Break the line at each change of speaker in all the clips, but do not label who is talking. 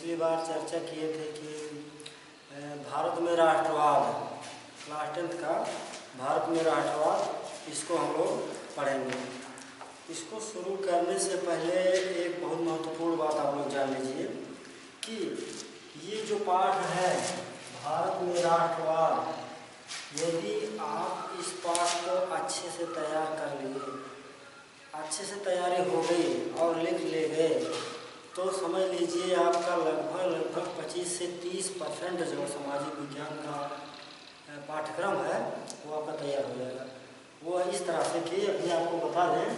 पिछली बार चर्चा किए थे कि भारत में राष्ट्रवाद, क्लास 10th का भारत में राष्ट्रवाद, इसको हम लोग पढ़ेंगे। इसको शुरू करने से पहले एक बहुत महत्वपूर्ण बात आप लोग जान लीजिए कि ये जो पाठ है भारत में राष्ट्रवाद, यदि आप इस पाठ को अच्छे से तैयार कर लिए, अच्छे से तैयारी हो गई और लिख ले गए, तो समझ लीजिए आपका लगभग 25 से 30% जो सामाजिक विज्ञान का पाठ्यक्रम है वो आपका तैयार हो जाएगा। वो इस तरह से कि अभी आपको बता दें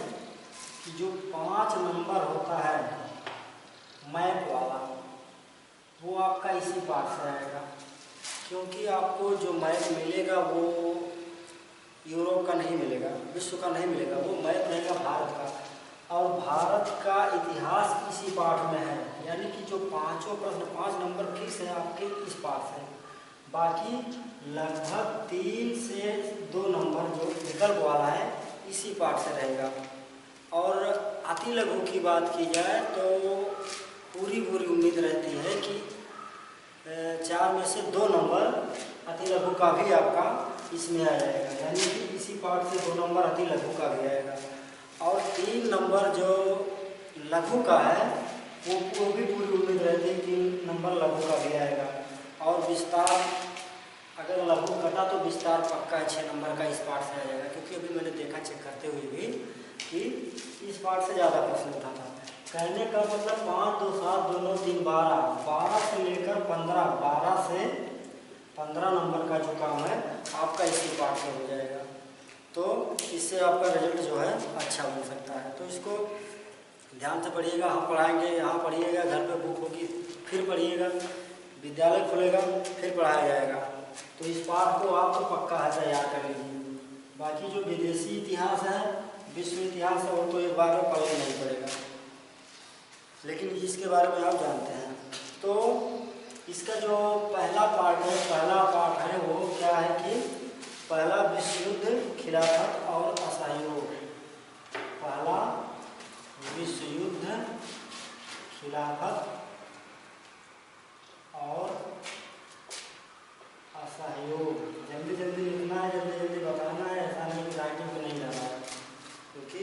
कि जो 5 नंबर होता है मैप वाला, वो आपका इसी पाठ से आएगा, क्योंकि आपको जो मैप मिलेगा वो यूरोप का नहीं मिलेगा, विश्व का नहीं मिलेगा, वो मैप रहेगा भारत का। और भारत का इतिहास इसी पाठ में है, यानी कि जो पांचों प्रश्न 5 नंबर फिक्स है आपके इस पाठ से, बाकी लगभग 3 से 2 नंबर जो विकल्प वाला है इसी पाठ से रहेगा। और अति लघु की बात की जाए तो पूरी उम्मीद रहती है कि 4 में से 2 नंबर अति लघु का भी आपका इसमें आ जाएगा, यानी कि इसी पाठ से 2 नंबर अति लघु का भी आएगा। और 3 नंबर जो लघु का है वो भी पूरी उम्मीद रहती है कि 3 नंबर लघु का भी आएगा। और विस्तार, अगर लघु कटा तो विस्तार पक्का 6 नंबर का इस पाठ से आ जाएगा, क्योंकि अभी मैंने देखा चेक करते हुए भी कि इस पाठ से ज़्यादा प्रश्न उठा था। कहने का मतलब 5, 2, 7, 2, 9, 3, 12 से लेकर 15, 12 से 15 नंबर का जो काम है आपका इसी पाठ से हो जाएगा। तो इससे आपका रिजल्ट जो है अच्छा बन सकता है। तो इसको ध्यान से पढ़िएगा, हम पढ़ाएंगे, यहाँ पढ़िएगा, घर पे बुक होगी फिर पढ़िएगा, विद्यालय खुलेगा फिर पढ़ाया जाएगा। तो इस पाठ को आप तो पक्का है तैयार कर लीजिए। बाकी जो विदेशी इतिहास है, विश्व इतिहास है, वो तो एक बार में पढ़ना नहीं पड़ेगा, लेकिन इसके बारे में आप जानते हैं। तो इसका जो पहला पार्ट है वो क्या है कि पहला विश्व युद्ध, खिलाफत और असहयोग। पहला विश्व युद्ध, खिलाफत और असहयोग। जल्दी जल्दी लिखना है, जल्दी जल्दी बताना है, ऐसा नहीं कि राइटिंग में नहीं जाना है, क्योंकि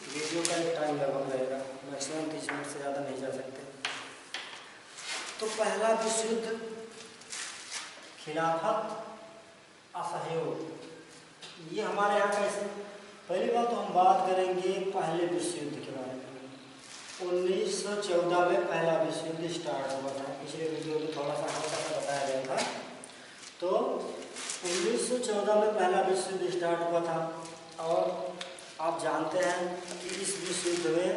वीडियो का एक टाइम लगभग रहेगा, मैक्सिमम 30 मिनट से ज़्यादा नहीं जा सकते। तो पहला विश्व युद्ध, खिलाफत, असहयोग, ये हमारे यहाँ कैसे। पहली बात तो हम बात करेंगे पहले विश्व युद्ध के बारे में। 1914 में पहला विश्व युद्ध स्टार्ट हुआ था, पिछले वीडियो में थोड़ा सा हल्का सा बताया गया था। तो 1914 में पहला विश्व युद्ध स्टार्ट हुआ था, और आप जानते हैं कि इस विश्व युद्ध में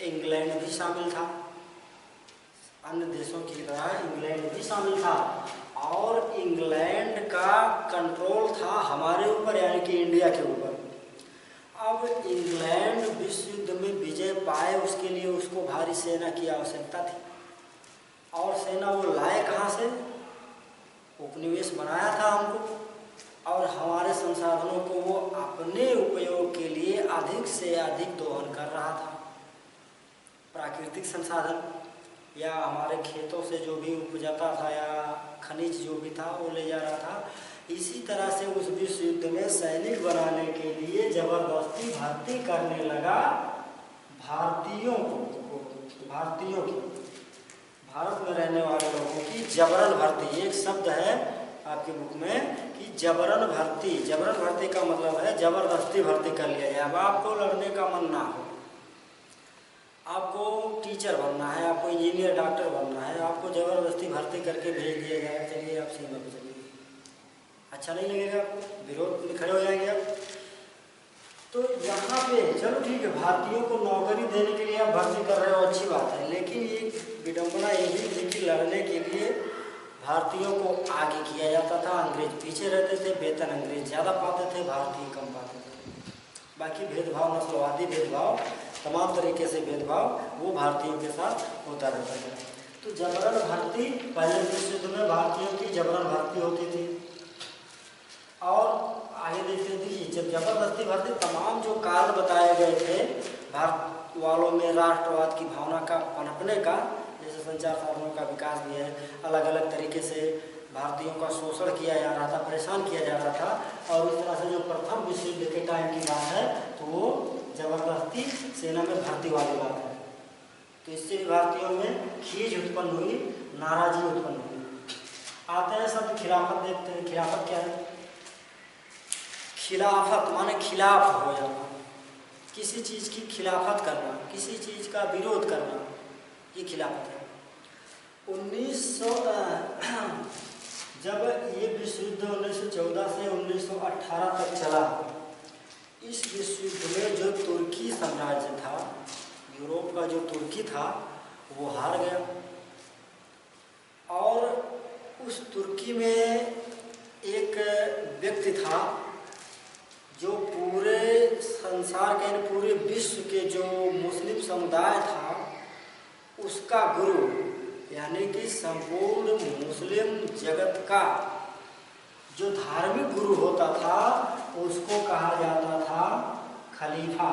इंग्लैंड भी शामिल था, अन्य देशों की तरह इंग्लैंड भी शामिल था, और इंग्लैंड का कंट्रोल था हमारे ऊपर, यानी कि इंडिया के ऊपर। अब इंग्लैंड विश्व युद्ध में विजय पाए, उसके लिए उसको भारी सेना की आवश्यकता थी, और सेना वो लाए कहाँ से, उपनिवेश बनाया था हमको, और हमारे संसाधनों को वो अपने उपयोग के लिए अधिक से अधिक दोहन कर रहा था। प्राकृतिक संसाधन या हमारे खेतों से जो भी उपजाता था या खनिज जो भी था वो ले जा रहा था। इसी तरह से उस विश्व युद्ध में सैनिक बनाने के लिए जबरदस्ती भर्ती करने लगा भारतीयों की, भारत में रहने वाले लोगों की जबरन भर्ती। एक शब्द है आपके बुक में कि जबरन भर्ती। जबरन भर्ती का मतलब है जबरदस्ती भर्ती कर लिया जाए। अब आपको लड़ने का मन ना हो, आपको टीचर बनना है, आपको इंजीनियर डॉक्टर बनना है, आपको ज़बरदस्ती भर्ती करके भेज दिया जाएगा, चलिए आप सीमा पर चलिए, अच्छा नहीं लगेगा, आपको विरोध में खड़े हो जाएंगे आप। तो यहाँ पे चलो ठीक है, भारतीयों को नौकरी देने के लिए आप भर्ती कर रहे हो, अच्छी बात है, लेकिन ये विडम्बना यही थी कि लड़ने के लिए भारतीयों को आगे किया जाता था, अंग्रेज पीछे रहते थे, वेतन अंग्रेज ज़्यादा पाते थे, भारतीय कम पाते थे। बाकी भेदभाव, नस्लवादी भेदभाव, तमाम तरीके से भेदभाव वो भारतीयों के साथ होता रहता है। तो जबरन भर्ती, पहले विश्व युद्ध में भारतीयों की जबरन भर्ती होती थी। और आगे देखते थे कि जब जबरदस्ती भर्ती, तमाम जो कारण बताए गए थे भारत वालों में राष्ट्रवाद की भावना का पनपने का, जैसे संचार साधनों का विकास इतिहास भी है। अलग अलग तरीके से भारतीयों का शोषण किया जा रहा था, परेशान किया जा रहा था। और इस तरह से जो प्रथम विश्व युद्ध के टाइम की बात है तो वो जबरदस्ती सेना में भर्ती वाली बात है। तो इससे भी भारतीयों में खीज उत्पन्न हुई, नाराजगी उत्पन्न हुई। आते हैं शब्द खिलाफत, देखते हैं खिलाफत क्या है। खिलाफत माने खिलाफ हो जाना, किसी चीज़ की खिलाफत करना, किसी चीज़ का विरोध करना, ये खिलाफत है। 1900 जब ये विश्व युद्ध 1914 से 1918 तक चला, इस विश्व युद्ध में जो तुर्की साम्राज्य था, यूरोप का जो तुर्की था, वो हार गया। और उस तुर्की में एक व्यक्ति था जो पूरे संसार के, पूरे विश्व के जो मुस्लिम समुदाय था उसका गुरु, यानी कि संपूर्ण मुस्लिम जगत का जो धार्मिक गुरु होता था उसको कहा जाता था खलीफा।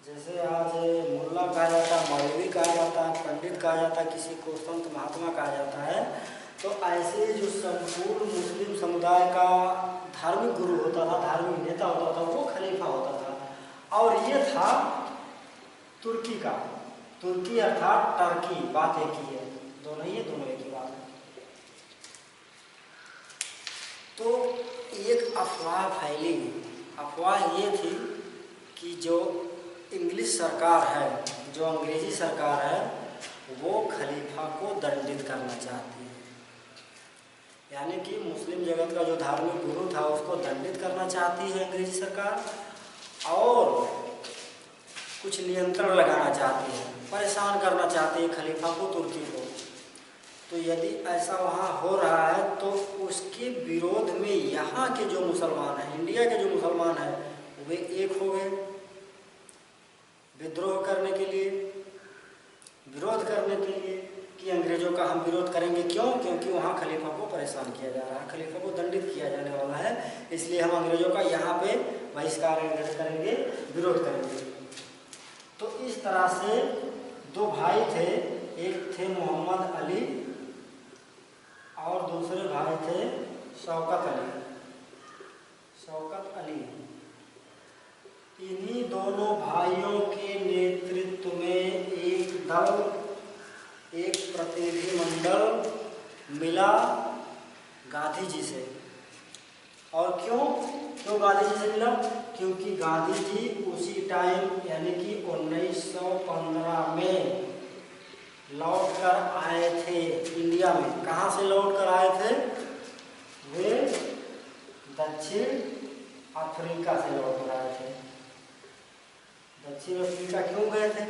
जैसे आज मुल्ला कहा जाता है, मौलवी कहा जाता है, पंडित कहा जाता है, किसी को संत महात्मा कहा जाता है, तो ऐसे जो संपूर्ण मुस्लिम समुदाय का धार्मिक गुरु होता था, धार्मिक नेता होता था, वो खलीफा होता था। और ये था तुर्की का, तुर्की अर्थात टर्की, बात एक ही है, दोनों ही है, दोनों एक ही बात है। तो एक अफवाह फैली, अफवाह ये थी कि जो इंग्लिश सरकार है, जो अंग्रेजी सरकार है, वो खलीफा को दंडित करना चाहती है। यानी कि मुस्लिम जगत का जो धार्मिक गुरु था उसको दंडित करना चाहती है अंग्रेजी सरकार, और कुछ नियंत्रण लगाना चाहती है, परेशान करना चाहती है खलीफा को, तुर्की को। तो यदि ऐसा वहाँ हो रहा है तो उसके विरोध में यहाँ के जो मुसलमान हैं, इंडिया के जो मुसलमान हैं, वे एक हो गए विद्रोह करने के लिए, विरोध करने के लिए कि अंग्रेजों का हम विरोध करेंगे। क्यों? क्योंकि वहाँ खलीफा को परेशान किया जा रहा है, खलीफा को दंडित किया जाने वाला है, इसलिए हम अंग्रेजों का यहाँ पे बहिष्कार करेंगे, विरोध करेंगे। तो इस तरह से दो भाई थे, एक थे मोहम्मद अली और दूसरे भाई थे शौकत अली। शौकत अली, इन्हीं दोनों भाइयों के नेतृत्व में एक दल, एक प्रतिनिधिमंडल मिला गांधी जी से। और क्यों गांधी जी से मिला? क्योंकि गांधी जी उसी टाइम यानी कि 1915 में लौट कर आए थे इंडिया में। कहाँ से लौट कर आए थे? वे दक्षिण अफ्रीका से लौट कर आए थे। दक्षिण अफ्रीका क्यों गए थे?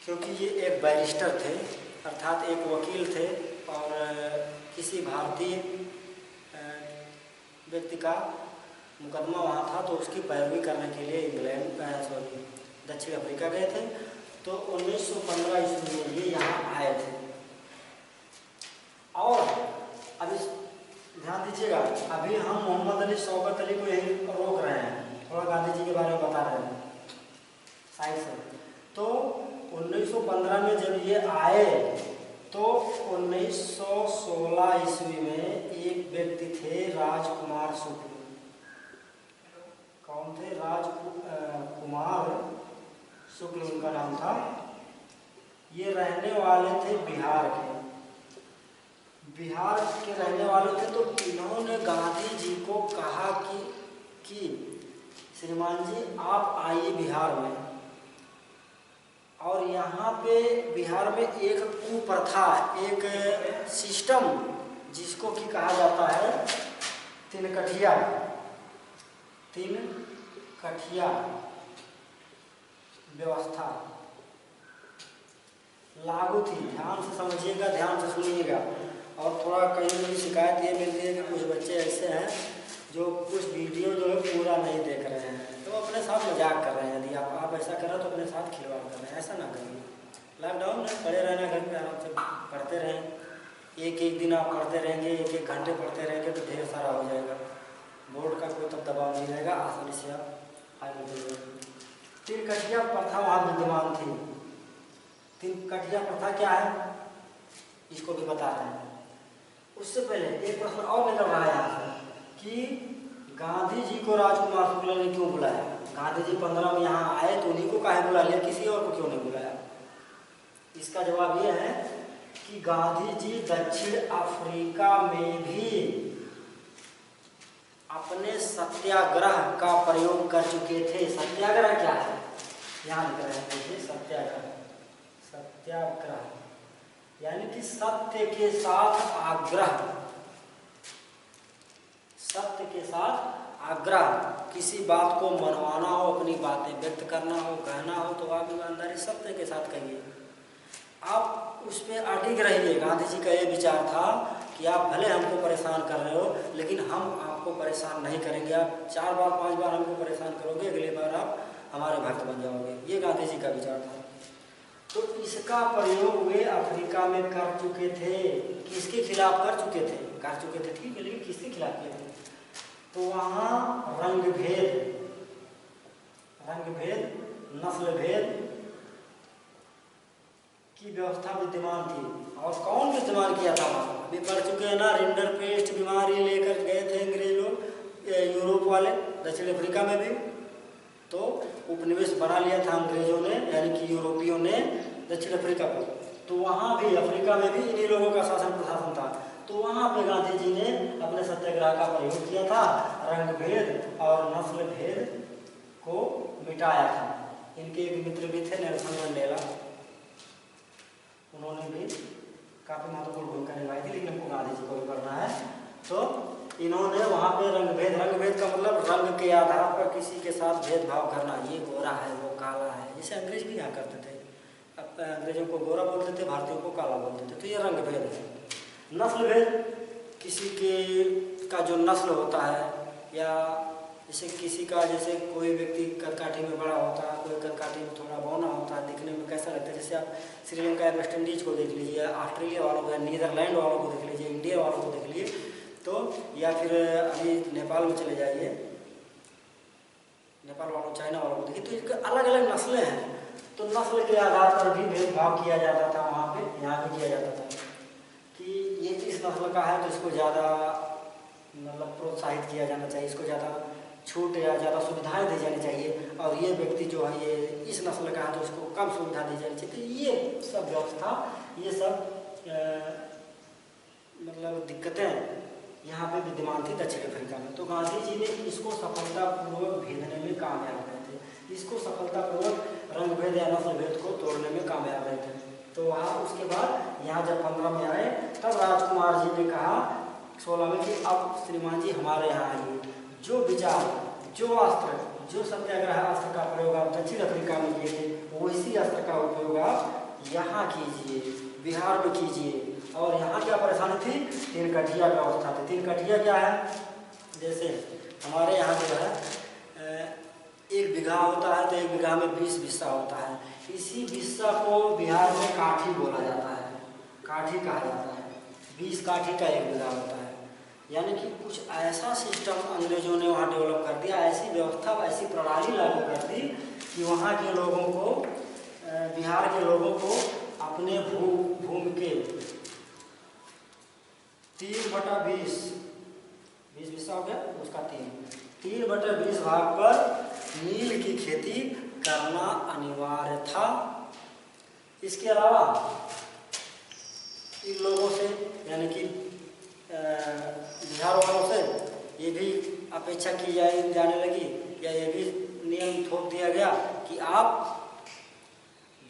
क्योंकि ये एक बैरिस्टर थे, अर्थात एक वकील थे, और किसी भारतीय व्यक्ति का मुकदमा वहाँ था, तो उसकी पैरवी करने के लिए दक्षिण अफ्रीका गए थे। तो 1915 ईस्वी में ये यहाँ आए थे। और अभी ध्यान दीजिएगा, अभी हम मोहम्मद अली, शौकत अली को यही रोक रहे हैं, थोड़ा गांधी जी के बारे में बता रहे हैं साइड से। तो 1915 में जब ये आए तो 1916 ईस्वी में एक व्यक्ति थे राजकुमार शुक्ल। कौन थे? राजकुमार शुक्ल उनका नाम था। ये रहने वाले थे बिहार के, बिहार के रहने वाले थे। तो इन्होंने गांधी जी को कहा कि श्रीमान जी आप आइए बिहार में, और यहाँ पे बिहार में एक कुप्रथा, एक सिस्टम जिसको कि कहा जाता है तिनकठिया व्यवस्था लागू थी। ध्यान से समझिएगा, ध्यान से सुनिएगा। और थोड़ा कहीं शिकायत ये मिलती है कि कुछ बच्चे ऐसे हैं जो कुछ वीडियो जो है पूरा नहीं देख रहे हैं, तो अपने साथ मजाक कर रहे हैं। यदि आप ऐसा कर रहे हो तो अपने साथ खिलवाड़ कर रहे हैं, ऐसा ना करिए। लॉकडाउन में पढ़े रहना, घर पे आराम से पढ़ते रहें। एक दिन आप पढ़ते रहेंगे, एक घंटे पढ़ते रहेंगे तो ढेर सारा हो जाएगा। बोर्ड का कोई तब दबाव नहीं रहेगा, आसानी से आप आगे बढ़ जाएंगे। तिनकठिया प्रथा वहाँ विद्यमान थी। तीन कटिया प्रथा क्या है इसको भी बता रहे हैं। उससे पहले एक प्रश्न और निकल रहा है यहाँ से कि गांधी जी को राजकुमार शुक्ला ने क्यों बुलाया? गांधी जी 15 में यहाँ आए तो उन्हीं को काहे बुला लिया, किसी और को क्यों नहीं बुलाया? इसका जवाब ये है कि गांधी जी दक्षिण अफ्रीका में भी अपने सत्याग्रह का प्रयोग कर चुके थे। सत्याग्रह क्या है यहाँ लिख रहे हैं, देखिए सत्याग्रह, सत्याग्रह यानी कि सत्य के साथ आग्रह, सत्य के साथ आग्रह, किसी बात को मनवाना हो, अपनी बातें व्यक्त करना हो, कहना हो तो आप ईमानदारी सत्य के साथ कहिए। आप उस पर अडिग रहिए। गांधी जी का ये विचार था कि आप भले हमको परेशान कर रहे हो लेकिन हम आपको परेशान नहीं करेंगे। आप 4 बार 5 बार हमको परेशान करोगे, अगली बार आप हमारे भक्त बन जाओगे। ये गांधी जी का विचार था। तो इसका प्रयोग वे अफ्रीका में कर चुके थे। किसके खिलाफ कर चुके थे? कर चुके थे ठीक है, लेकिन किसके खिलाफ किए थे? तो वहाँ रंग भेद, नस्ल भेद की व्यवस्था विद्यमान थी। और कौन विद्यमान किया था? अभी पढ़ चुके हैं ना, रिंडरपेस्ट बीमारी लेकर गए थे अंग्रेज लोग, यूरोप वाले, दक्षिण अफ्रीका में भी तो उपनिवेश बना लिया था अंग्रेजों ने, यानी कि यूरोपियों ने दक्षिण अफ्रीका पर। तो वहाँ भी अफ्रीका में भी इन्हीं लोगों का शासन प्रशासन था। तो वहाँ पे गांधी जी ने अपने सत्याग्रह का प्रयोग किया था, रंग भेद और नस्ल भेद को मिटाया था। इनके एक मित्र भी थे नेल्सन मंडेला, उन्होंने भी काफ़ी महत्वपूर्ण भूमिका निभाई थी, लेकिन हमको गांधी जी को भी पढ़ना है। तो इन्होंने वहाँ पे रंग भेद का मतलब रंग के आधार पर किसी के साथ भेदभाव करना, ये गोरा है वो काला है, जैसे अंग्रेज भी यहाँ करते थे। अब अंग्रेजों को गोरा बोलते थे, भारतीयों को काला बोलते थे, तो ये रंग भेद है। नस्ल भेद, किसी के का जो नस्ल होता है, या जैसे किसी का, जैसे कोई व्यक्ति कदकाठी में बड़ा होता है, कोई कदकाठी में थोड़ा बौना होता है, दिखने में कैसा लगता है। जैसे आप श्रीलंका या वेस्ट इंडीज को देख लीजिए, ऑस्ट्रेलिया वालों को या नीदरलैंड वालों को देख लीजिए, इंडिया वालों को देख लीजिए, तो या फिर अभी नेपाल में चले जाइए, नेपाल वालों, चाइना वालों को देखिए, तो इनके अलग अलग नस्लें हैं। तो नस्ल के आधार पर भी भेदभाव किया जाता था वहाँ पे, यहाँ भी किया जाता था कि ये इस नस्ल का है तो इसको ज़्यादा मतलब प्रोत्साहित किया जाना चाहिए, इसको ज़्यादा छूट या ज़्यादा सुविधाएं दी जानी चाहिए, और ये व्यक्ति जो है ये इस नस्ल का है तो इसको कम सुविधा दी जानी चाहिए। तो ये सब व्यवस्था, ये सब मतलब दिक्कतें यहाँ पे विद्यमान थी दक्षिण अफ्रीका में। तो गांधी जी ने इसको सफलतापूर्वक भेदने में कामयाब रहे थे, इसको सफलतापूर्वक रंग भेद या नस्ल भेद को तोड़ने में कामयाब रहे थे। तो वहाँ उसके बाद यहाँ जब 15 में आए तब राजकुमार जी ने कहा 16 में कि अब श्रीमान जी हमारे यहाँ आइए, जो विचार, जो अस्त्र, जो सत्याग्रह अस्त्र का प्रयोग आप दक्षिण अफ्रीका में किए थे, वैसी अस्त्र का उपयोग आप यहाँ कीजिए, बिहार में कीजिए। और यहाँ क्या परेशानी थी? 3 कठिया व्यवस्था थी। 3 कठिया क्या है? जैसे हमारे यहाँ जो है 1 बीघा होता है तो 1 बीघा में 20 बिस्सा होता है। इसी बिस्सा को बिहार में काठी बोला जाता है, काठी कहा जाता है। 20 काठी का 1 बीघा होता है। यानी कि कुछ ऐसा सिस्टम अंग्रेजों ने वहाँ डेवलप कर दिया, ऐसी व्यवस्था, ऐसी प्रणाली लागू कर दी कि वहाँ के लोगों को, बिहार के लोगों को अपने भूमि के 3/20 बिस्सा हो गया, उसका 3/20 भाग पर नील की खेती करना अनिवार्य था। इसके अलावा इन लोगों से, यानी कि बिहार वालों से ये भी अपेक्षा की जाने लगी, या ये भी नियम थोप दिया गया कि आप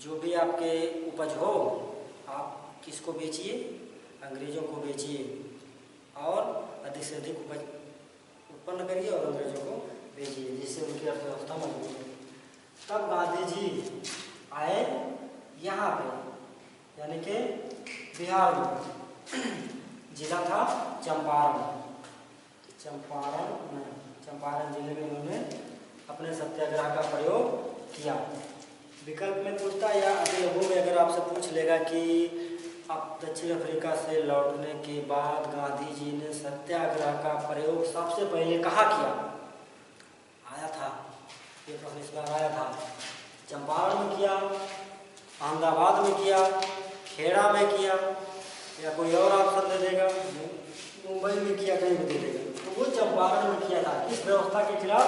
जो भी आपके उपज हो आप किसको बेचिए? अंग्रेजों को बेचिए, और अधिक से अधिक उपज उत्पन्न करिए और अंग्रेजों को बेचिए, जिससे उनकी अर्थव्यवस्था मजबूत हो। तब गांधी जी आए यहाँ पे, यानी कि बिहार में, जिला था चंपारण जिले में उन्होंने अपने सत्याग्रह का प्रयोग किया। विकल्प में पूछता या अभिलेखों में अगर आपसे पूछ लेगा कि अब दक्षिण अफ्रीका से लौटने के बाद गांधी जी ने सत्याग्रह का प्रयोग सबसे पहले कहाँ किया? आया था ये प्रश्न, इस बार आया था। चंपारण में किया, अहमदाबाद में किया, खेड़ा में किया, या कोई और ऑप्शन दे देगा, मुंबई में किया, कहीं भी दे देगा। तो वो चंपारण में किया था। किस व्यवस्था के खिलाफ?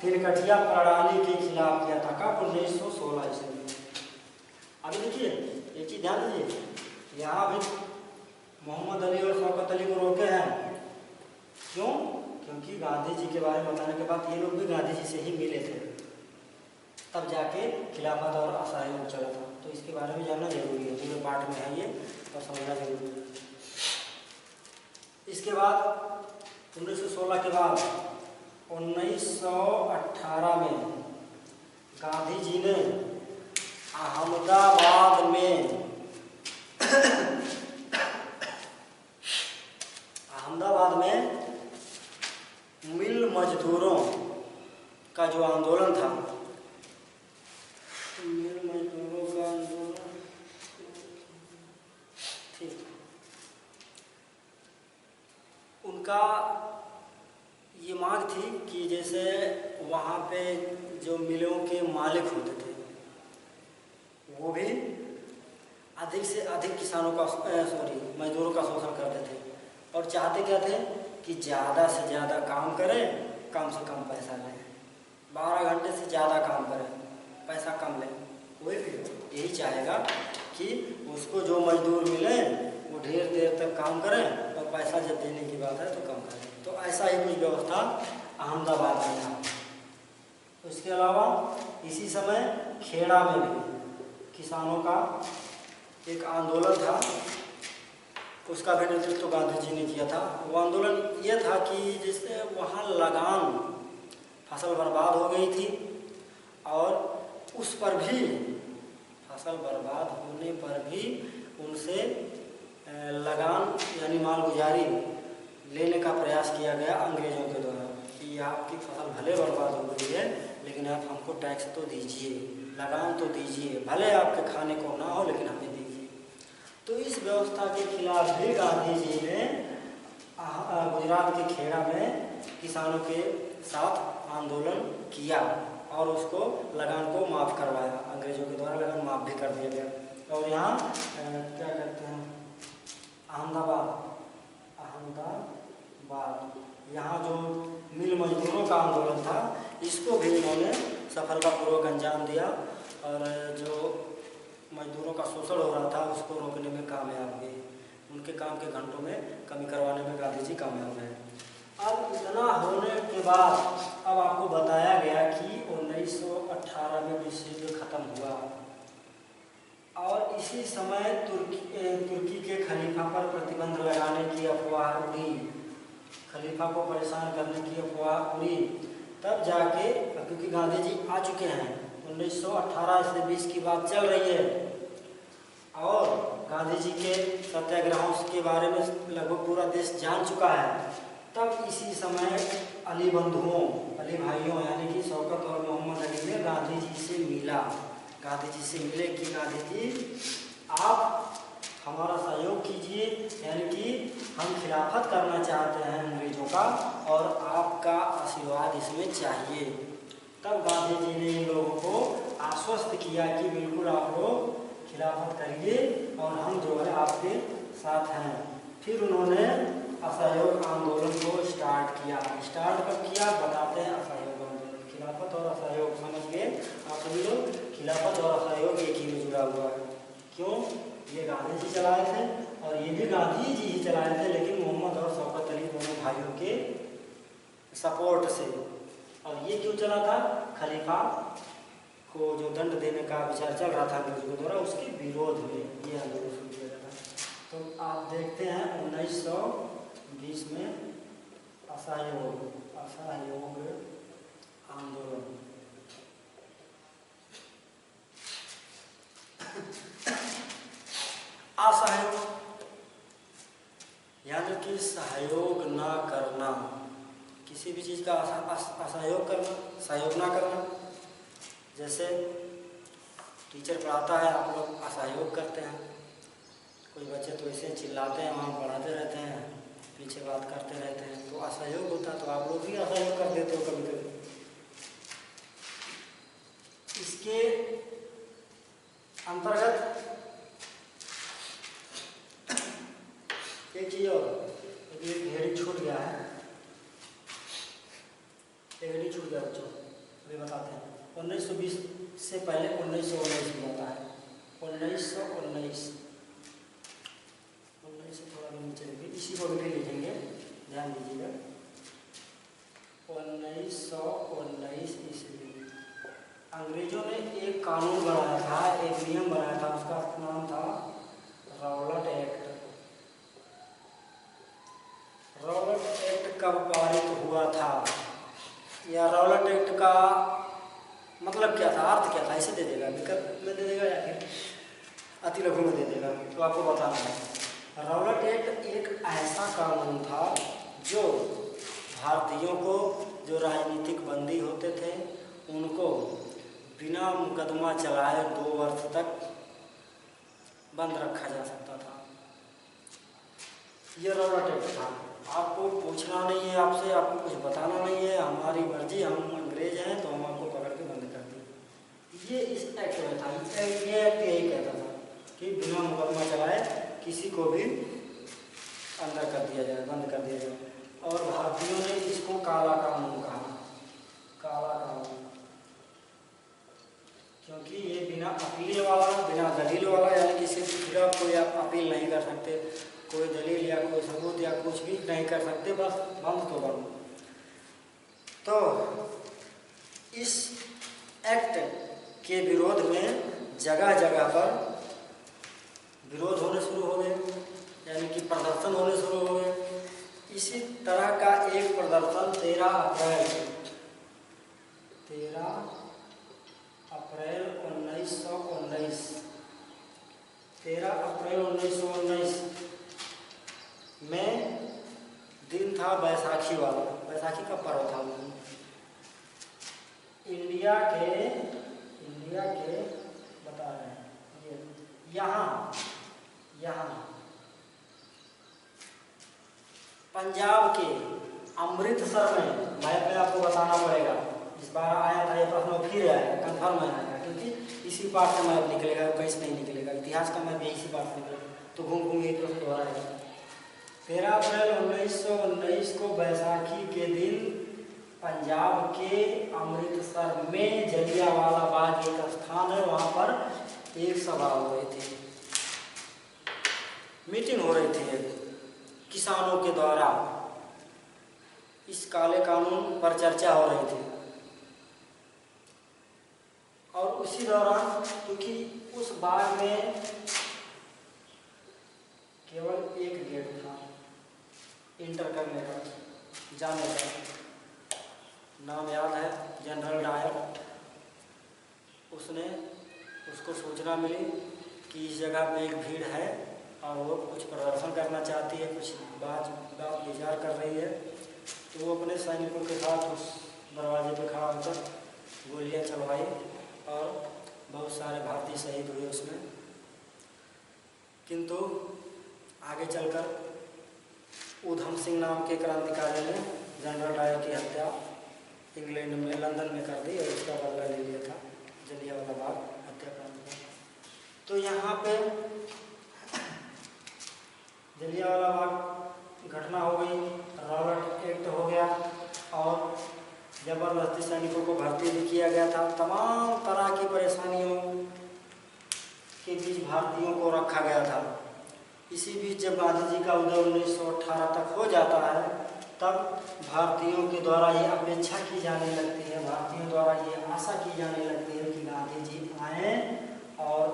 तिनकठिया प्रणाली के खिलाफ किया था। कब? 1916 ईस्वी में। अभी देखिए एक चीज ध्यान दीजिए, यहाँ भी मोहम्मद अली और शौकत अली को रोके हैं। क्यों? क्योंकि गांधी जी के बारे में बताने के बाद ये लोग भी गांधी जी से ही मिले थे, तब जाके खिलाफत और असहयोग चला था। तो इसके बारे में जानना जरूरी है, पूरे पाठ में है ये और समझना जरूरी है। इसके बाद 1916 के बाद 1918 में गांधी जी ने अहमदाबाद में मिल मजदूरों का जो आंदोलन था, मिल मजदूरों का आंदोलन, ठीक, उनका ये मांग थी कि जैसे वहाँ पे जो मिलों के मालिक होते थे वो भी अधिक से अधिक किसानों का मजदूरों का शोषण करते थे, और चाहते क्या थे कि ज़्यादा से ज़्यादा काम करें, कम से कम पैसा लें। 12 घंटे से ज़्यादा काम करें, पैसा कम लें। कोई भी यही चाहेगा कि उसको जो मजदूर मिले वो ढेर देर तक काम करें और पैसा जब देने की बात है तो कम करें। तो ऐसा ही कुछ व्यवस्था अहमदाबाद में था। उसके अलावा इसी समय खेड़ा में भी किसानों का एक आंदोलन था, उसका भी नेतृत्व गांधी जी ने किया था। वो आंदोलन ये था कि जैसे वहाँ लगान फसल बर्बाद हो गई थी, और उस पर भी फसल बर्बाद होने पर भी उनसे लगान यानी मालगुजारी लेने का प्रयास किया गया अंग्रेज़ों के द्वारा कि आपकी फसल भले बर्बाद हो गई है लेकिन आप हमको टैक्स तो दीजिए, लगान तो दीजिए, भले आपके खाने को ना हो लेकिन हमें दीजिए। तो इस व्यवस्था के खिलाफ भी गांधी जी ने गुजरात के खेड़ा में किसानों के साथ आंदोलन किया और उसको लगान को माफ़ करवाया, अंग्रेज़ों के द्वारा लगान माफ़ भी कर दिया गया। और यहाँ क्या कहते हैं, अहमदाबाद, यहाँ जो मिल मजदूरों का आंदोलन था इसको भी इन्होंने सफलतापूर्वक अंजाम दिया, और जो मजदूरों का शोषण हो रहा था उसको रोकने में कामयाब हुए। उनके काम के घंटों में कमी करवाने में गांधी जी कामयाब रहे। अब इतना होने के बाद अब आपको बताया गया कि 1918 में विश्व युद्ध खत्म हुआ, और इसी समय तुर्की के खलीफा पर प्रतिबंध लगाने की अफवाह उड़ी, खलीफा को परेशान करने की अफवाह उड़ी। तब जाके, क्योंकि गांधी जी आ चुके हैं, 1918 से 20 की बात चल रही है, और गांधी जी के सत्याग्रहों के बारे में लगभग पूरा देश जान चुका है। तब इसी समय अली बंधुओं, अली भाइयों यानी कि शौकत और मोहम्मद अली ने गांधी जी से मिला, गांधी जी से मिले कि गांधी जी आप हमारा सहयोग कीजिए, यानी कि हम खिलाफत करना चाहते हैं अंग्रेज़ों का और आपका आशीर्वाद इसमें चाहिए। तब गांधी जी ने इन लोगों को आश्वस्त किया कि बिल्कुल आप लोग खिलाफत करिए और हम जो है आपके साथ हैं। फिर उन्होंने असहयोग आंदोलन को स्टार्ट किया। स्टार्ट कब किया बताते हैं, असहयोग आंदोलन। खिलाफत और असहयोग समझ के आप सभी लोग, खिलाफत और असहयोग एक ही में जुड़ा हुआ है। क्यों? ये गांधी जी चलाए थे और ये भी गांधी जी ही चलाए थे, लेकिन मोहम्मद और शौकत अली दोनों भाइयों के सपोर्ट से। और ये क्यों चला था? खलीफा को जो दंड देने का विचार चल रहा था अंग्रेजों के द्वारा, उसके विरोध में ये आंदोलन शुरू किया था। तो आप देखते हैं 1920 में असहयोग आंदोलन। असहयोग यानी कि सहयोग ना करना, किसी भी चीज़ का असहयोग करना, सहयोग ना करना। जैसे टीचर पढ़ाता है, आप लोग असहयोग करते हैं, कोई बच्चे तो ऐसे चिल्लाते हैं, वहाँ पढ़ाते रहते हैं, पीछे बात करते रहते हैं, तो असहयोग होता है। तो आप लोग भी असहयोग कर देते हो कभी कभी। इसके अंतर्गत एक चीज और, एक हेडिंग छूट गया है, एक हेडिंग छूट गया बच्चों, अभी बताते हैं। 1920 से पहले 1919 भी आता है। 1919 से थोड़ा भी नीचे देखिए, इसी को भी लिखेंगे, ध्यान दीजिएगा। 1919 ईस्वी अंग्रेजों ने एक कानून बनाया था, एक नियम बनाया था, उसका नाम था रॉबर्ट एक्ट। रॉबर्ट एक्ट कब पारित हुआ था, या रॉबर्ट एक्ट का मतलब क्या था, अर्थ क्या था, इसे दे देगा, विकल्प में दे देगा या फिर अति लघु में दे देगा, तो आपको बताना है। रॉबर्ट एक्ट एक ऐसा कानून था जो भारतीयों को, जो राजनीतिक बंदी होते थे, उनको बिना मुकदमा चलाए 2 वर्ष तक बंद रखा जा सकता था। ये रॉबर्ट एक्ट था। आपको पूछना नहीं है, आपसे आपको कुछ बताना नहीं है, हमारी मर्जी, हम अंग्रेज हैं तो हम आपको पकड़ के बंद कर दें। ये इस एक्ट में था। ये एक्ट यही कहता था कि बिना मुकदमा चलाए किसी को भी अंदर कर दिया जाए, बंद कर दिया जाए। और भारतीयों ने इसको काला कानून कहा, काला कानून, क्योंकि ये बिना अपील वाला, बिना दलील वाला, यानी किसी के खिलाफ कोई आप अपील नहीं कर सकते, कोई दलील या कोई सबूत या कुछ भी नहीं कर सकते, बस बंद तो बंद। तो इस एक्ट के विरोध में जगह जगह पर विरोध होने शुरू हो गए, यानी कि प्रदर्शन होने शुरू हो गए। इसी तरह का एक प्रदर्शन 13 अप्रैल 1919 13 अप्रैल 1919 में दिन था बैसाखी वाला, बैसाखी का पर्व था। इंडिया के बता रहे हैं, ये यहाँ पंजाब के अमृतसर में, मैप में आपको बताना पड़ेगा, इस बार आया था ये प्रश्न, फिर आएगा, कंफर्म आएगा, क्योंकि इसी पार्ट से मैप निकलेगा, कहीं से नहीं निकलेगा। इतिहास का मैप इसी पार्ट से निकलेगा, तो घूम घूम ये प्रश्न दोहराएगा। 13 अप्रैल 1919 को बैसाखी के दिन पंजाब के अमृतसर में जलियांवाला बाग एक स्थान है, वहाँ पर एक सभा हो रही थी, मीटिंग हो रही थी किसानों के द्वारा। इस काले कानून पर चर्चा हो रही थी। और उसी दौरान, क्योंकि उस बाग में केवल एक गेट था इंटर करने का, जाने का, नाम याद है, जनरल डायर। उसको सूचना मिली कि इस जगह पे एक भीड़ है और वो कुछ प्रदर्शन करना चाहती है, कुछ बात विचार कर रही है। तो वो अपने सैनिकों के साथ उस दरवाजे पे खड़ा होकर गोलियां चलवाई और बहुत सारे भारतीय शहीद हुए उसमें। किंतु आगे चलकर ऊधम सिंह नाम के क्रांतिकारी ने जनरल डायर की हत्या इंग्लैंड में, लंदन में कर दी और उसका बदला ले लिया था जलियांवाला बाग हत्याकांड। तो यहाँ पे जलियांवाला बाग घटना हो गई, रॉबर्ट एक्ट हो गया और जबरदस्ती सैनिकों को भर्ती भी किया गया था। तमाम तरह की परेशानियों के बीच भारतीयों को रखा गया था। इसी बीच जब गांधी जी का उदय 1918 तक हो जाता है, तब भारतीयों के द्वारा ये अपेक्षा की जाने लगती है, भारतीयों द्वारा ये आशा की जाने लगती है कि गांधी जी आए और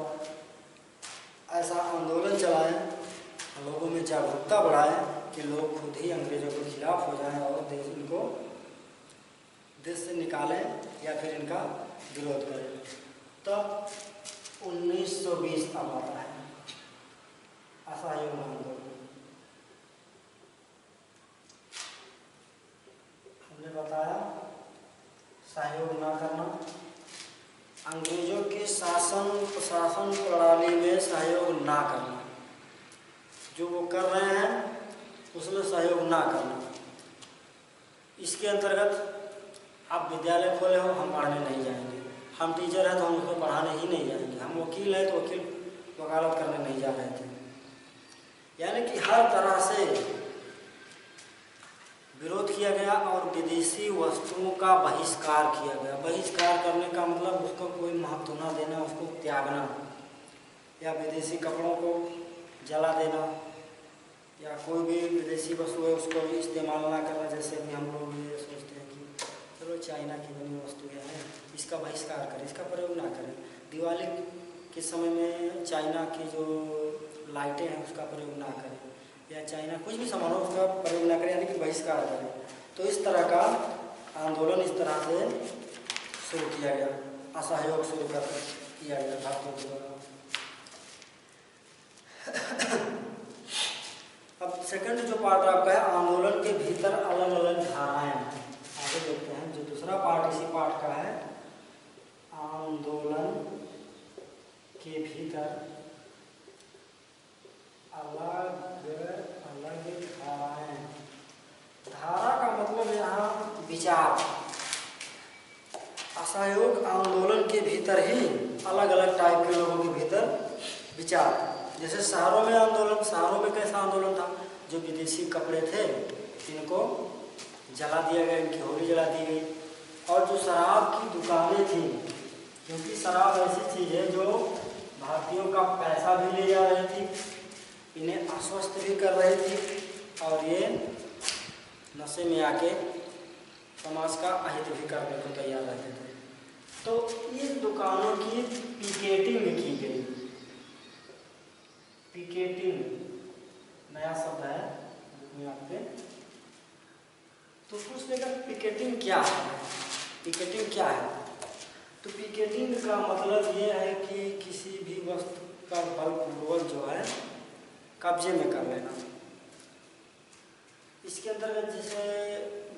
ऐसा आंदोलन चलाएं, लोगों में जागरूकता बढ़ाएं कि लोग खुद ही अंग्रेजों के खिलाफ हो जाएं और इनको देश से निकालें या फिर इनका विरोध करें। तब 1920 अब आता है असहयोग आंदोलन। हमने बताया सहयोग ना करना, अंग्रेजों के शासन प्रशासन प्रणाली में सहयोग ना करना, जो वो कर रहे हैं उसमें सहयोग ना करना। इसके अंतर्गत आप विद्यालय खोले हो, हम पढ़ने नहीं जाएंगे, हम टीचर हैं तो हम उसको पढ़ाने ही नहीं जाएंगे, हम वकील हैं तो वकील वकालत करने नहीं जा रहे थे। यानी कि हर तरह से विरोध किया गया और विदेशी वस्तुओं का बहिष्कार किया गया। बहिष्कार करने का मतलब उसको कोई महत्व न देना, उसको त्यागना, या विदेशी कपड़ों को जला देना, या कोई भी विदेशी वस्तु है उसको इस्तेमाल ना करना। जैसे कि हम लोग ये सोचते हैं कि चलो चाइना की बनी वस्तुएं हैं, इसका बहिष्कार करें, इसका प्रयोग ना करें। दिवाली के समय में चाइना की जो लाइटें हैं उसका प्रयोग ना करें, या चाइना कुछ भी सामान हो उसका प्रयोग ना करें, यानी कि बहिष्कार करें। तो इस तरह का आंदोलन इस तरह से शुरू किया गया, असहयोग शुरू कर किया गया भारतीयों के द्वारा। अब सेकंड जो पार्ट आपका है, आंदोलन के भीतर अलग अलग धाराएं। आगे देखते हैं जो दूसरा पार्ट इसी पार्ट का है, आंदोलन के भीतर अलग अलग धाराएं। धारा का मतलब यहाँ विचार। असहयोग आंदोलन के भीतर ही अलग अलग टाइप के लोगों के भीतर विचार। जैसे शहरों में आंदोलन, शहरों में कैसा आंदोलन था, जो विदेशी कपड़े थे इनको जला दिया गया, इनकी होली जला दी गई। और जो शराब की दुकानें थी, क्योंकि शराब ऐसी चीज़ है जो भारतीयों का पैसा भी ले जा रही थी, इन्हें अस्वस्थ भी कर रही थी, और ये नशे में आके समाज का अहित भी करने को तैयार रहते थे। तो इन दुकानों की पिकेटिंग की गई। पिकेटिंग नया शब्द है आपके, तो पूछ लेगा पिकेटिंग क्या है। पिकेटिंग क्या है? तो पिकेटिंग का मतलब ये है कि किसी भी वस्तु का बलपूर्वक जो है कब्जे में कर लेना। इसके अंतर्गत जैसे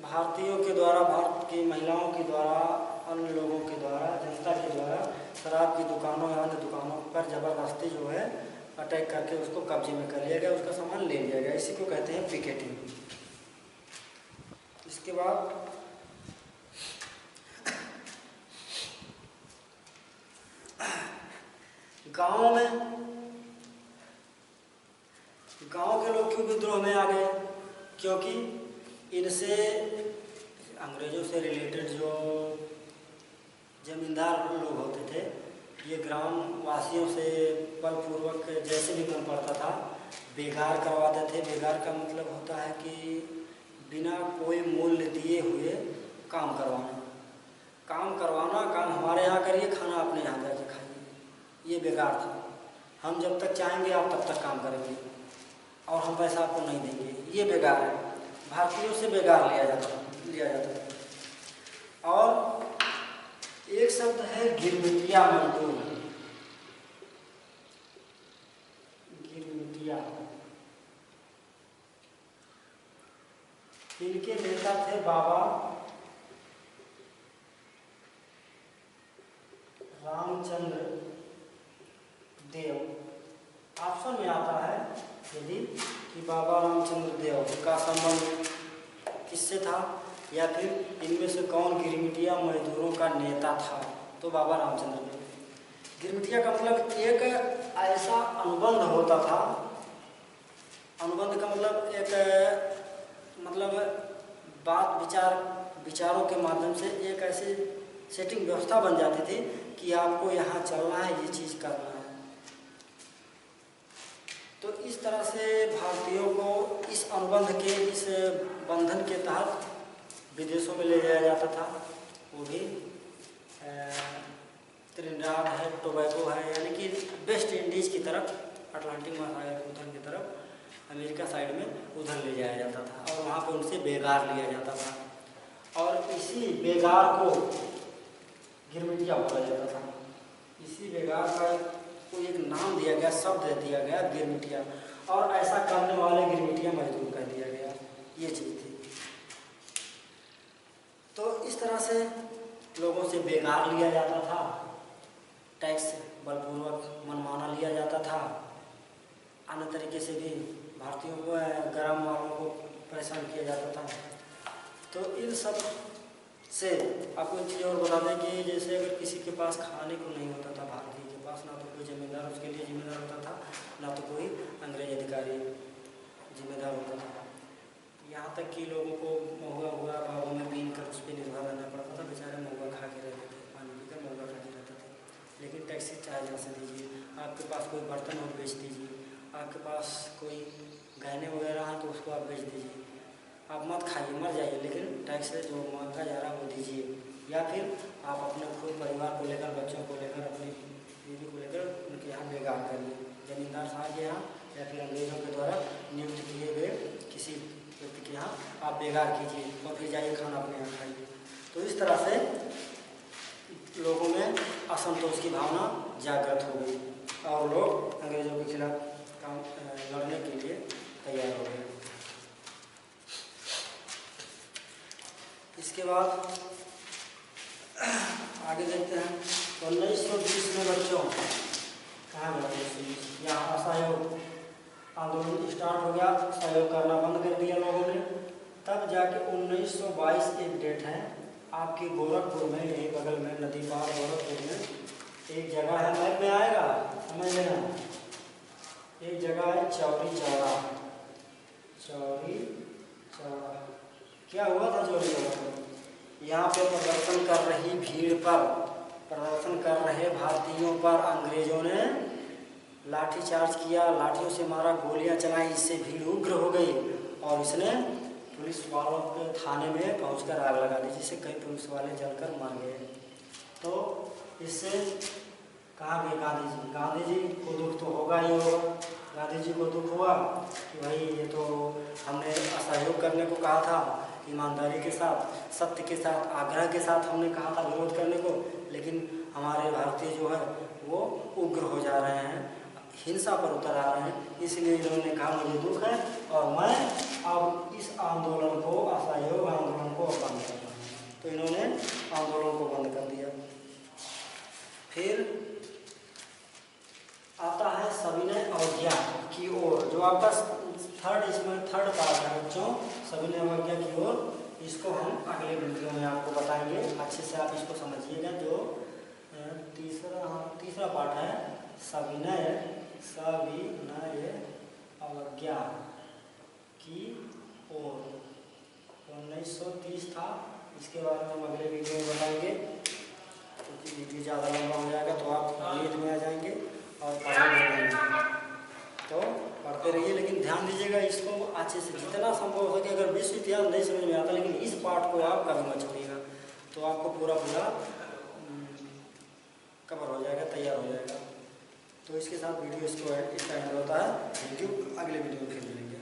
भारतीयों के द्वारा, भारत की महिलाओं के द्वारा, अन्य लोगों के द्वारा, जनता के द्वारा शराब की दुकानों या अन्य दुकानों पर ज़बरदस्ती जो है अटैक करके उसको कब्जे में कर लिया गया, उसका सामान ले लिया गया। इसी को कहते हैं पिकेटिंग। इसके बाद गांव के लोग क्यों विद्रोह में आ गए? क्योंकि इनसे अंग्रेजों से रिलेटेड जो जमींदार लोग होते थे, ये ग्राम वासियों से बलपूर्वक जैसे भी मन पड़ता था बेगार करवाते थे। बेगार का मतलब होता है कि बिना कोई मूल्य दिए हुए काम करवाना। काम हमारे यहाँ करिए, खाना अपने यहाँ जाके खाइए, ये बेगार था। हम जब तक चाहेंगे आप तब तक काम करेंगे और हम पैसा आपको नहीं देंगे, ये बेगार है। भारतीयों से बेगार लिया जाता है। और एक शब्द है गिरमिटिया मजदूर। गिरमिटिया, इनके नेता थे बाबा रामचंद्र देव। ऑप्शन में आता है यदि कि बाबा रामचंद्र देव का संबंध किससे था, या फिर इनमें से कौन गिरमिटिया मजदूरों का नेता था, तो बाबा रामचंद्र देव। गिरमिटिया का मतलब एक ऐसा अनुबंध होता था। अनुबंध का मतलब एक विचारों के माध्यम से एक ऐसी सेटिंग व्यवस्था बन जाती थी कि आपको यहाँ चलना है, ये चीज़ करना है। तो इस तरह से भारतीयों को इस अनुबंध के, इस बंधन के तहत विदेशों में ले जाया जाता था। वो भी त्रिनिदाद है, टोबैगो है, यानी कि वेस्ट इंडीज़ की तरफ, अटलांटिक महासागर के उधर की तरफ, अमेरिका साइड में उधर ले जाया जाता था और वहाँ पे उनसे बेगार लिया जाता था। और इसी बेगार को गिरमिटिया बोला जाता था। इसी बेगार का को एक नाम दिया गया, शब्द दिया गया गिरमिटिया, और ऐसा करने वाले गिरमिटिया मजदूर कह दिया गया। ये चीज़ थी। तो इस तरह से लोगों से बेगार लिया जाता था, टैक्स बलपूर्वक मनमाना लिया जाता था, अन्य तरीके से भी भारतीयों को, ग्राम वालों को परेशान किया जाता था। तो इन सब से आपको एक चीज़ और बता दें कि जैसे अगर किसी के पास खाने को नहीं होता था, भारतीय के पास ना तो कोई जमींदार उसके लिए जिम्मेदार होता था, ना तो कोई अंग्रेज अधिकारी जिम्मेदार होता था। यहाँ तक कि लोगों को महुआ हुआ बागों में बीन कर उस पर निर्भर रहना पड़ता था। बेचारे महुआ खा के रहते थे, पानी पीकर महुआ खा के रहते थे। लेकिन टैक्सी चाहे जहाँ से दीजिए, आपके पास कोई बर्तन हो बेच दीजिए, आपके पास कोई गहने वगैरह हैं तो उसको आप बेच दीजिए, आप मत खाइए मर जाइए, लेकिन टैक्स जो मांगा जा रहा है वो दीजिए। या फिर आप अपने खुद परिवार को लेकर, बच्चों को लेकर, अपनी बीवी को लेकर उनके यहाँ बेगार करिए, जमींदार साहब के यहाँ या फिर अंग्रेजों के द्वारा नियुक्त किए गए किसी व्यक्ति के यहाँ आप बेगार कीजिए और फिर जाइए खाना अपने यहाँ खाइए। तो इस तरह से लोगों में असंतोष की भावना जागृत हो गई और लोग अंग्रेजों के खिलाफ काम लड़ने के लिए तैयार हो गए। इसके बाद आगे देखते हैं। 1920 में बच्चों कहाँ गया, यहाँ असहयोग आंदोलन स्टार्ट हो गया, सहयोग करना बंद कर दिया लोगों ने। तब जाके 1922 एक डेट है आपके गोरखपुर में, यही बगल में नदी पार गोरखपुर में एक जगह है, मैप में आएगा समझ लेना, एक जगह है चौरी चौरा। चौरी चौरा क्या हुआ था चौरी चौरा में? यहाँ पे प्रदर्शन कर रही भीड़ पर, प्रदर्शन कर रहे भारतीयों पर अंग्रेजों ने लाठीचार्ज किया, लाठियों से मारा, गोलियां चलाई। इससे भीड़ उग्र हो गई और इसने पुलिस वालों के थाने में पहुंचकर आग लगा दी, जिससे कई पुलिस वाले जलकर मर गए। तो इससे कहाँ गए गांधी जी? गांधी जी को दुख तो होगा ही होगा। गांधी जी को दुख हुआ कि भाई ये तो हमने असहयोग करने को कहा था, ईमानदारी के साथ, सत्य के साथ, आग्रह के साथ हमने कहा था विरोध करने को, लेकिन हमारे भारतीय जो है वो उग्र हो जा रहे हैं, हिंसा पर उतर आ रहे हैं। इसलिए इन्होंने कहा मुझे दुख है और मैं अब इस आंदोलन को, असहयोग आंदोलन को बंद कर रहा हूँ। तो इन्होंने आंदोलन को बंद कर दिया। फिर आता है सविनय अवज्ञा की ओर, जो आपका इसमें थर्ड पार्ट है बच्चों, सविनय अवज्ञा की ओर। इसको हम अगले वीडियो में आपको बताएंगे, अच्छे से आप इसको समझिएगा। जो तीसरा पार्ट है सविनय अवज्ञा की ओर, 1930 था। इसके बारे में हम अगले वीडियो में बताएंगे, क्योंकि वीडियो ज़्यादा लंबा हो जाएगा तो आप नींद में आ जाएंगे और पढ़ने लग जाएंगे। तो पढ़ते रहिए, लेकिन ध्यान दीजिएगा इसको अच्छे से, जितना संभव हो सके। अगर विश्व इतिहास नहीं समझ में आता, लेकिन इस पार्ट को आप कभी मत छोड़िएगा, तो आपको पूरा कवर हो जाएगा, तैयार हो जाएगा। तो इसके साथ वीडियो इसका एंड होता है। थैंक यू, अगले वीडियो में फिर मिलेंगे।